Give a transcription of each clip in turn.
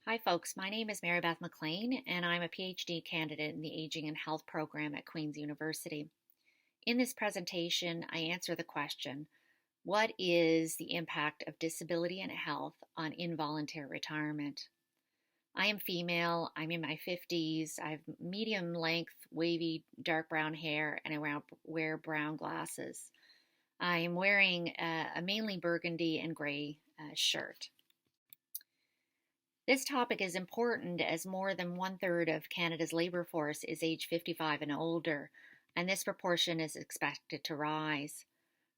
Hi folks, my name is Beth MacLean and I'm a PhD candidate in the Aging and Health program at Queen's University. In this presentation, I answer the question, what is the impact of disability and health on involuntary retirement? I am female, I'm in my 50s, I have medium length, wavy, dark brown hair, and I wear brown glasses. I am wearing a mainly burgundy and gray shirt. This topic is important as more than one-third of Canada's labour force is age 55 and older, and this proportion is expected to rise.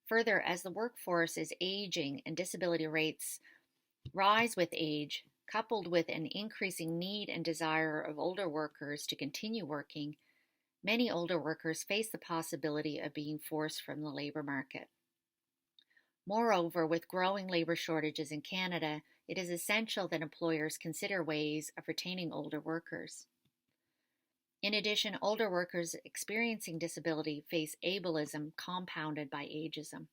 Further, as the workforce is aging and disability rates rise with age, coupled with an increasing need and desire of older workers to continue working, many older workers face the possibility of being forced from the labour market. Moreover, with growing labour shortages in Canada, it is essential that employers consider ways of retaining older workers. In addition, older workers experiencing disability face ableism compounded by ageism.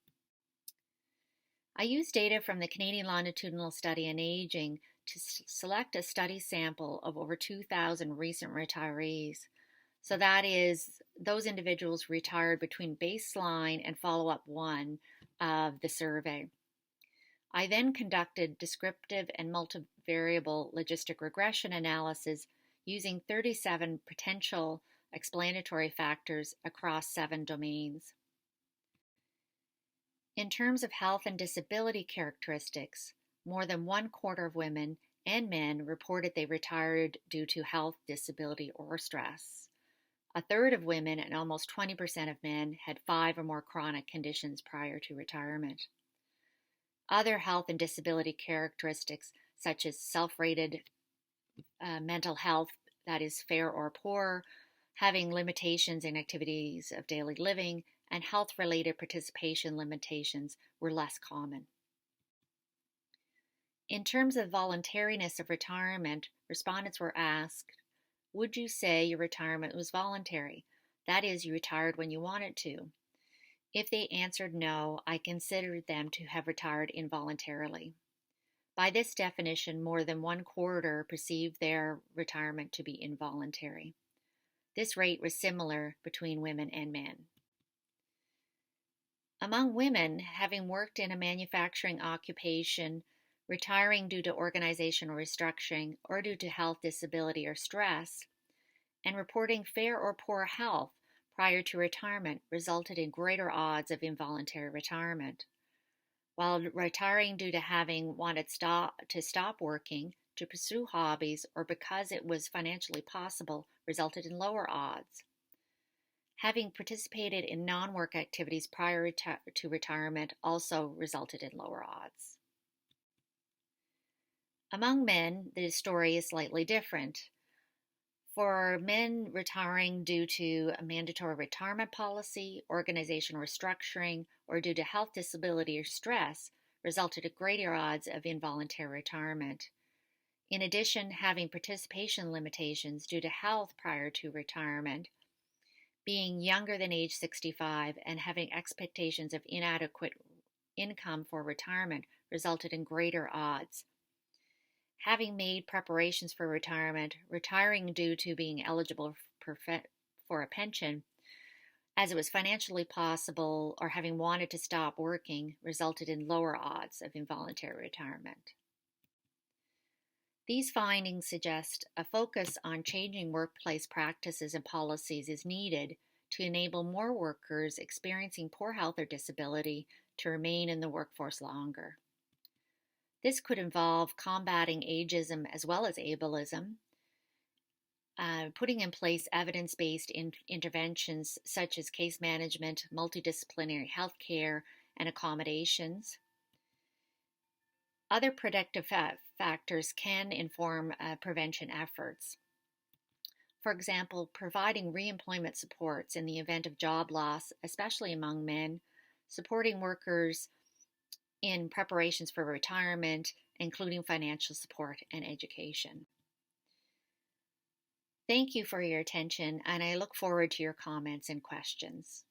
I used data from the Canadian Longitudinal Study on Aging to select a study sample of over 2,000 recent retirees. So that is those individuals retired between baseline and follow-up 1 of the survey. I then conducted descriptive and multivariable logistic regression analyses using 37 potential explanatory factors across 7 domains. In terms of health and disability characteristics, more than 1/4 of women and men reported they retired due to health, disability, or stress. 1/3 of women and almost 20% of men had 5 or more chronic conditions prior to retirement. Other health and disability characteristics, such as self-rated mental health, that is fair or poor, having limitations in activities of daily living, and health-related participation limitations were less common. In terms of voluntariness of retirement, respondents were asked, would you say your retirement was voluntary? That is, you retired when you wanted to. If they answered no, I considered them to have retired involuntarily. By this definition, more than 1/4 perceived their retirement to be involuntary. This rate was similar between women and men. Among women, having worked in a manufacturing occupation, retiring due to organizational restructuring or due to health, disability, or stress, and reporting fair or poor health prior to retirement resulted in greater odds of involuntary retirement, while retiring due to having wanted to stop working, to pursue hobbies, or because it was financially possible resulted in lower odds. Having participated in non-work activities prior to retirement also resulted in lower odds. Among men, the story is slightly different. For men retiring due to a mandatory retirement policy, organizational restructuring, or due to health, disability, or stress resulted in greater odds of involuntary retirement. In addition, having participation limitations due to health prior to retirement, being younger than age 65, and having expectations of inadequate income for retirement resulted in greater odds. Having made preparations for retirement, retiring due to being eligible for a pension, as it was financially possible, or having wanted to stop working, resulted in lower odds of involuntary retirement. These findings suggest a focus on changing workplace practices and policies is needed to enable more workers experiencing poor health or disability to remain in the workforce longer. This could involve combating ageism as well as ableism, putting in place evidence-based interventions such as case management, multidisciplinary healthcare, and accommodations. Other predictive factors can inform prevention efforts. For example, providing reemployment supports in the event of job loss, especially among men, supporting workers in preparations for retirement, including financial support and education. Thank you for your attention, and I look forward to your comments and questions.